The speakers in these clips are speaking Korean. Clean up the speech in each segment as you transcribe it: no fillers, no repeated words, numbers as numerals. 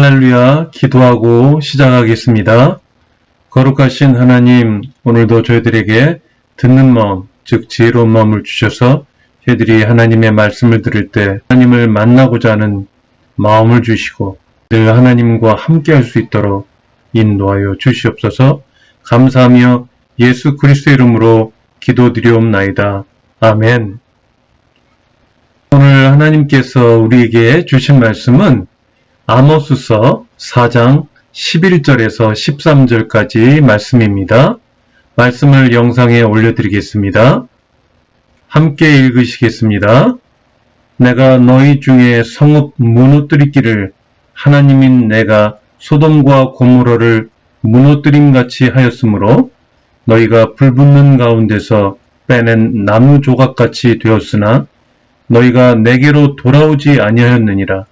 할렐루야, 기도하고 시작하겠습니다. 거룩하신 하나님, 오늘도 저희들에게 듣는 마음, 즉 지혜로운 마음을 주셔서 저희들이 하나님의 말씀을 들을 때 하나님을 만나고자 하는 마음을 주시고 늘 하나님과 함께 할 수 있도록 인도하여 주시옵소서. 감사하며 예수 그리스도의 이름으로 기도드리옵나이다. 아멘. 오늘 하나님께서 우리에게 주신 말씀은 아모스서 4장 11절에서 13절까지 말씀입니다. 말씀을 영상에 올려드리겠습니다. 함께 읽으시겠습니다. 내가 너희 중에 성읍 무너뜨리기를 하나님인 내가 소돔과 고모라를 무너뜨림같이 하였으므로 너희가 불붙는 가운데서 빼낸 나무 조각같이 되었으나 너희가 내게로 돌아오지 아니하였느니라.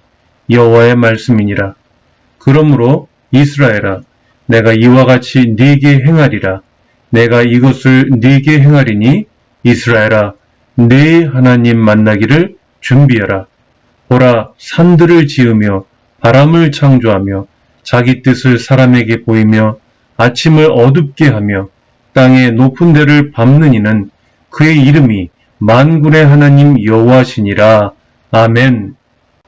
여호와의 말씀이니라. 그러므로 이스라엘아, 내가 이와 같이 네게 행하리라. 내가 이것을 네게 행하리니 이스라엘아, 네 하나님 만나기를 준비하라. 보라, 산들을 지으며 바람을 창조하며 자기 뜻을 사람에게 보이며 아침을 어둡게 하며 땅의 높은 데를 밟는 이는 그의 이름이 만군의 하나님 여호와시니라. 아멘.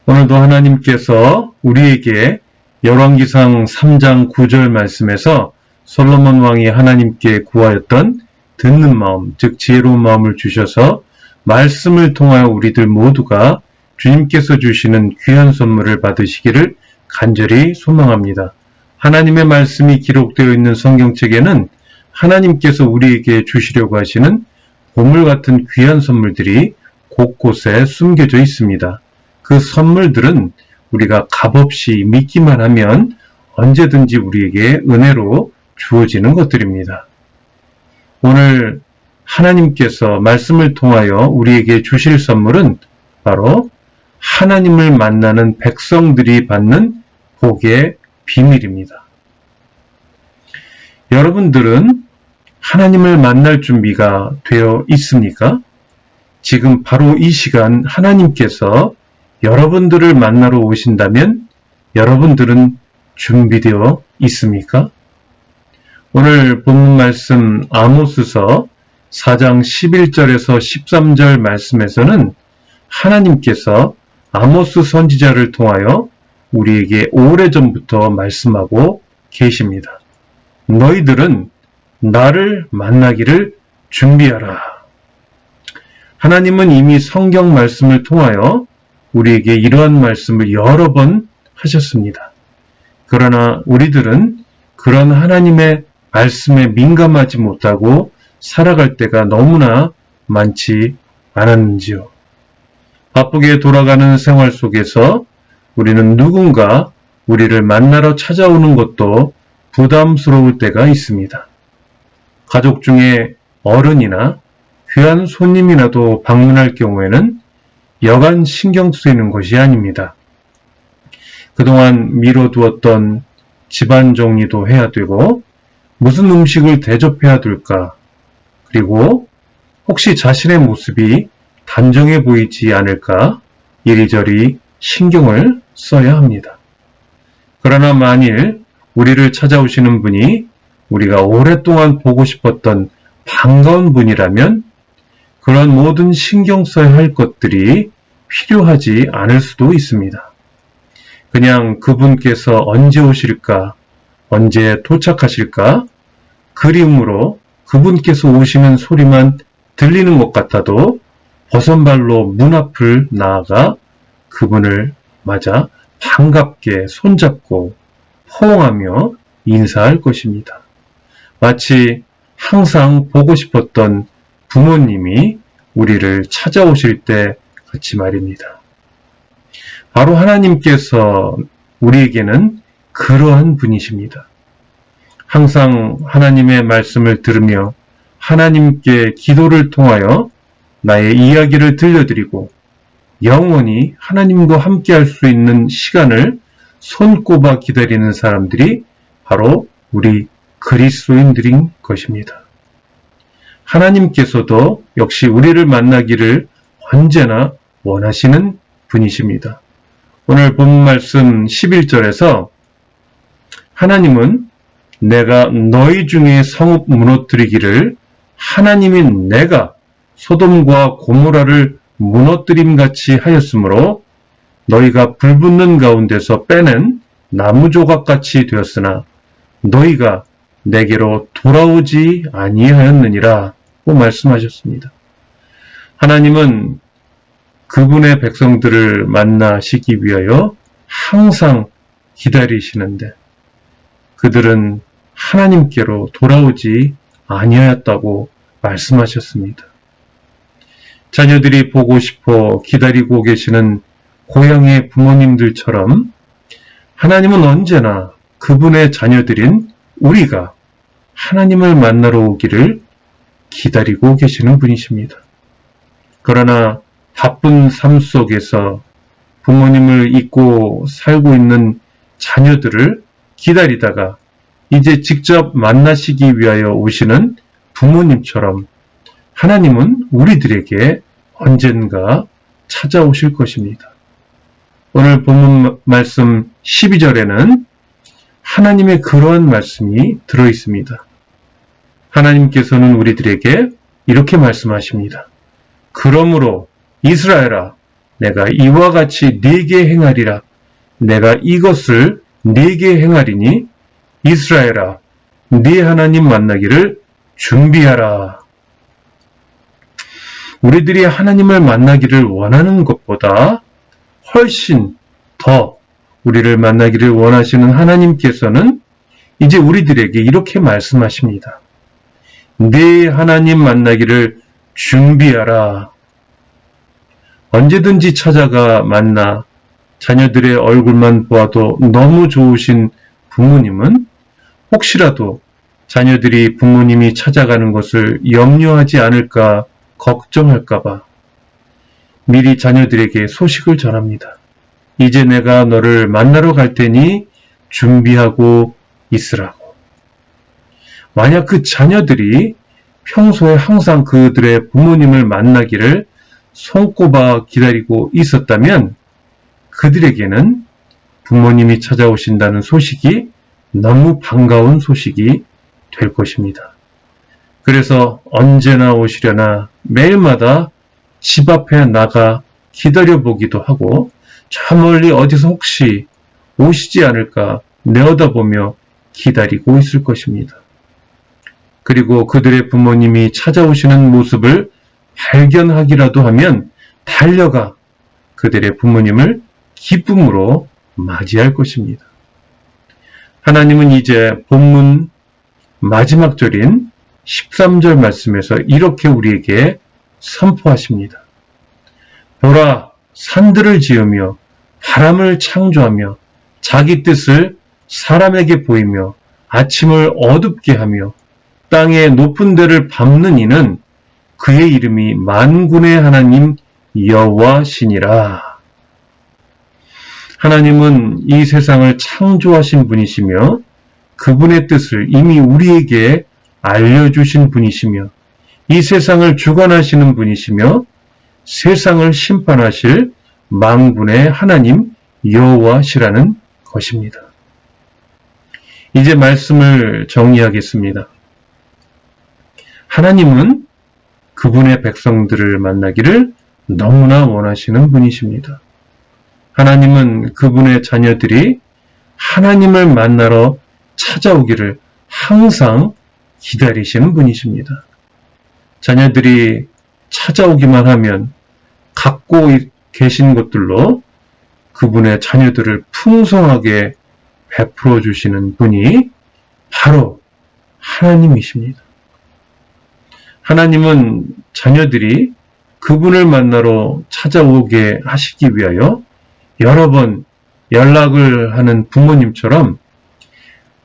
오늘도 하나님께서 우리에게 열왕기상 3장 9절 말씀에서 솔로몬 왕이 하나님께 구하였던 듣는 마음, 즉 지혜로운 마음을 주셔서 말씀을 통하여 우리들 모두가 주님께서 주시는 귀한 선물을 받으시기를 간절히 소망합니다. 하나님의 말씀이 기록되어 있는 성경책에는 하나님께서 우리에게 주시려고 하시는 보물 같은 귀한 선물들이 곳곳에 숨겨져 있습니다. 그 선물들은 우리가 값없이 믿기만 하면 언제든지 우리에게 은혜로 주어지는 것들입니다. 오늘 하나님께서 말씀을 통하여 우리에게 주실 선물은 바로 하나님을 만나는 백성들이 받는 복의 비밀입니다. 여러분들은 하나님을 만날 준비가 되어 있습니까? 지금 바로 이 시간 하나님께서 여러분들을 만나러 오신다면 여러분들은 준비되어 있습니까? 오늘 본문 말씀 아모스서 4장 11절에서 13절 말씀에서는 하나님께서 아모스 선지자를 통하여 우리에게 오래전부터 말씀하고 계십니다. 너희들은 나를 만나기를 준비하라. 하나님은 이미 성경 말씀을 통하여 우리에게 이러한 말씀을 여러 번 하셨습니다. 그러나 우리들은 그런 하나님의 말씀에 민감하지 못하고 살아갈 때가 너무나 많지 않았는지요. 바쁘게 돌아가는 생활 속에서 우리는 누군가 우리를 만나러 찾아오는 것도 부담스러울 때가 있습니다. 가족 중에 어른이나 귀한 손님이라도 방문할 경우에는 여간 신경 쓰이는 것이 아닙니다. 그동안 미뤄두었던 집안 정리도 해야 되고 무슨 음식을 대접해야 될까, 그리고 혹시 자신의 모습이 단정해 보이지 않을까 이리저리 신경을 써야 합니다. 그러나 만일 우리를 찾아오시는 분이 우리가 오랫동안 보고 싶었던 반가운 분이라면 그런 모든 신경 써야 할 것들이 필요하지 않을 수도 있습니다. 그냥 그분께서 언제 오실까, 언제 도착하실까, 그리움으로 그분께서 오시는 소리만 들리는 것 같아도 버선발로 문 앞을 나아가 그분을 맞아 반갑게 손잡고 포옹하며 인사할 것입니다. 마치 항상 보고 싶었던 부모님이 우리를 찾아오실 때 같이 말입니다. 바로 하나님께서 우리에게는 그러한 분이십니다. 항상 하나님의 말씀을 들으며 하나님께 기도를 통하여 나의 이야기를 들려드리고 영원히 하나님과 함께 할 수 있는 시간을 손꼽아 기다리는 사람들이 바로 우리 그리스도인들인 것입니다. 하나님께서도 역시 우리를 만나기를 언제나 원하시는 분이십니다. 오늘 본 말씀 11절에서 하나님은 내가 너희 중에 성읍 무너뜨리기를 하나님이 내가 소돔과 고모라를 무너뜨림같이 하였으므로 너희가 불붙는 가운데서 빼낸 나무 조각같이 되었으나 너희가 내게로 돌아오지 아니하였느니라 고 말씀하셨습니다. 하나님은 그분의 백성들을 만나시기 위하여 항상 기다리시는데 그들은 하나님께로 돌아오지 아니하였다고 말씀하셨습니다. 자녀들이 보고 싶어 기다리고 계시는 고향의 부모님들처럼 하나님은 언제나 그분의 자녀들인 우리가 하나님을 만나러 오기를 기다리고 계시는 분이십니다. 그러나 바쁜 삶 속에서 부모님을 잊고 살고 있는 자녀들을 기다리다가 이제 직접 만나시기 위하여 오시는 부모님처럼 하나님은 우리들에게 언젠가 찾아오실 것입니다. 오늘 본문 말씀 12절에는 하나님의 그러한 말씀이 들어 있습니다. 하나님께서는 우리들에게 이렇게 말씀하십니다. 그러므로 이스라엘아, 내가 이와 같이 네게 행하리라. 내가 이것을 네게 행하리니 이스라엘아, 네 하나님 만나기를 준비하라. 우리들이 하나님을 만나기를 원하는 것보다 훨씬 더 우리를 만나기를 원하시는 하나님께서는 이제 우리들에게 이렇게 말씀하십니다. 네 하나님 만나기를 준비하라. 언제든지 찾아가 만나 자녀들의 얼굴만 보아도 너무 좋으신 부모님은 혹시라도 자녀들이 부모님이 찾아가는 것을 염려하지 않을까 걱정할까봐 미리 자녀들에게 소식을 전합니다. 이제 내가 너를 만나러 갈 테니 준비하고 있으라고. 만약 그 자녀들이 평소에 항상 그들의 부모님을 만나기를 손꼽아 기다리고 있었다면 그들에게는 부모님이 찾아오신다는 소식이 너무 반가운 소식이 될 것입니다. 그래서 언제나 오시려나 매일마다 집 앞에 나가 기다려보기도 하고 저 멀리 어디서 혹시 오시지 않을까 내어다보며 기다리고 있을 것입니다. 그리고 그들의 부모님이 찾아오시는 모습을 발견하기라도 하면 달려가 그들의 부모님을 기쁨으로 맞이할 것입니다. 하나님은 이제 본문 마지막 절인 13절 말씀에서 이렇게 우리에게 선포하십니다. 보라, 산들을 지으며 바람을 창조하며 자기 뜻을 사람에게 보이며 아침을 어둡게 하며 땅의 높은 데를 밟는 이는 그의 이름이 만군의 하나님 여호와시니라. 하나님은 이 세상을 창조하신 분이시며 그분의 뜻을 이미 우리에게 알려주신 분이시며 이 세상을 주관하시는 분이시며 세상을 심판하실 만군의 하나님 여호와시라는 것입니다. 이제 말씀을 정리하겠습니다. 하나님은 그분의 백성들을 만나기를 너무나 원하시는 분이십니다. 하나님은 그분의 자녀들이 하나님을 만나러 찾아오기를 항상 기다리시는 분이십니다. 자녀들이 찾아오기만 하면 갖고 계신 것들로 그분의 자녀들을 풍성하게 베풀어 주시는 분이 바로 하나님이십니다. 하나님은 자녀들이 그분을 만나러 찾아오게 하시기 위하여 여러 번 연락을 하는 부모님처럼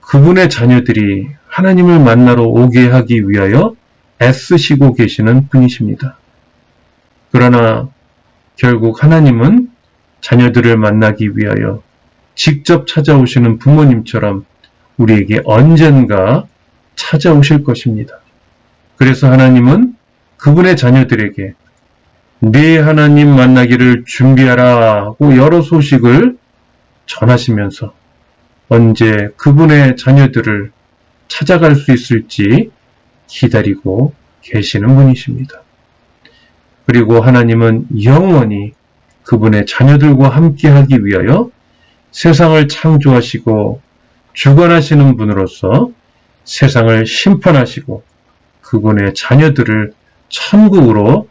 그분의 자녀들이 하나님을 만나러 오게 하기 위하여 애쓰시고 계시는 분이십니다. 그러나 결국 하나님은 자녀들을 만나기 위하여 직접 찾아오시는 부모님처럼 우리에게 언젠가 찾아오실 것입니다. 그래서 하나님은 그분의 자녀들에게 네 하나님 만나기를 준비하라 하고 여러 소식을 전하시면서 언제 그분의 자녀들을 찾아갈 수 있을지 기다리고 계시는 분이십니다. 그리고 하나님은 영원히 그분의 자녀들과 함께하기 위하여 세상을 창조하시고 주관하시는 분으로서 세상을 심판하시고 그분의 자녀들을 천국으로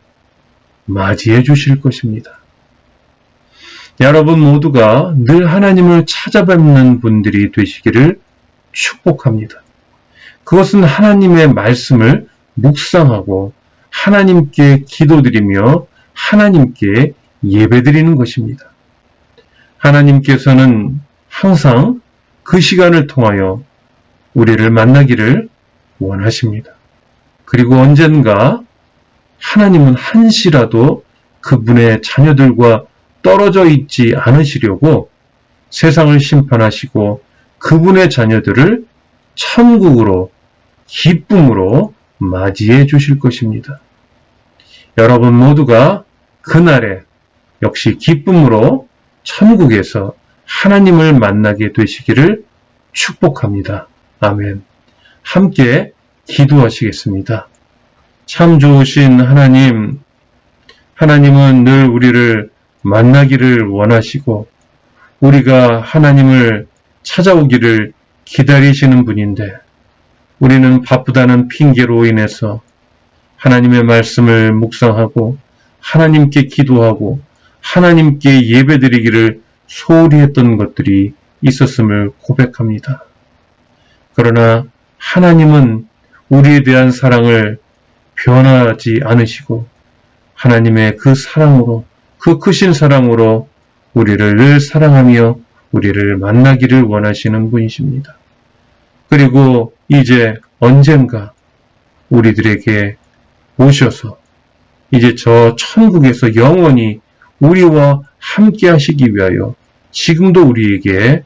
맞이해 주실 것입니다. 여러분 모두가 늘 하나님을 찾아뵙는 분들이 되시기를 축복합니다. 그것은 하나님의 말씀을 묵상하고 하나님께 기도드리며 하나님께 예배드리는 것입니다. 하나님께서는 항상 그 시간을 통하여 우리를 만나기를 원하십니다. 그리고 언젠가 하나님은 한시라도 그분의 자녀들과 떨어져 있지 않으시려고 세상을 심판하시고 그분의 자녀들을 천국으로 기쁨으로 맞이해 주실 것입니다. 여러분 모두가 그날에 역시 기쁨으로 천국에서 하나님을 만나게 되시기를 축복합니다. 아멘. 함께 기도하시겠습니다. 참 좋으신 하나님, 하나님은 늘 우리를 만나기를 원하시고 우리가 하나님을 찾아오기를 기다리시는 분인데 우리는 바쁘다는 핑계로 인해서 하나님의 말씀을 묵상하고 하나님께 기도하고 하나님께 예배드리기를 소홀히 했던 것들이 있었음을 고백합니다. 그러나 하나님은 우리에 대한 사랑을 변하지 않으시고 하나님의 그 사랑으로 그 크신 사랑으로 우리를 늘 사랑하며 우리를 만나기를 원하시는 분이십니다. 그리고 이제 언젠가 우리들에게 오셔서 이제 저 천국에서 영원히 우리와 함께 하시기 위하여 지금도 우리에게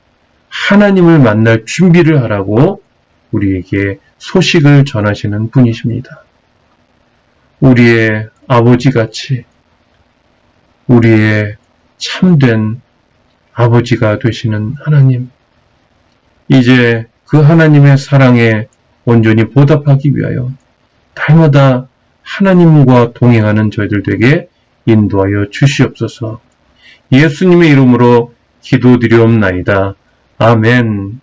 하나님을 만날 준비를 하라고 우리에게 소식을 전하시는 분이십니다. 우리의 아버지같이 우리의 참된 아버지가 되시는 하나님, 이제 그 하나님의 사랑에 온전히 보답하기 위하여 날마다 하나님과 동행하는 저희들 되게 인도하여 주시옵소서. 예수님의 이름으로 기도드리옵나이다. 아멘.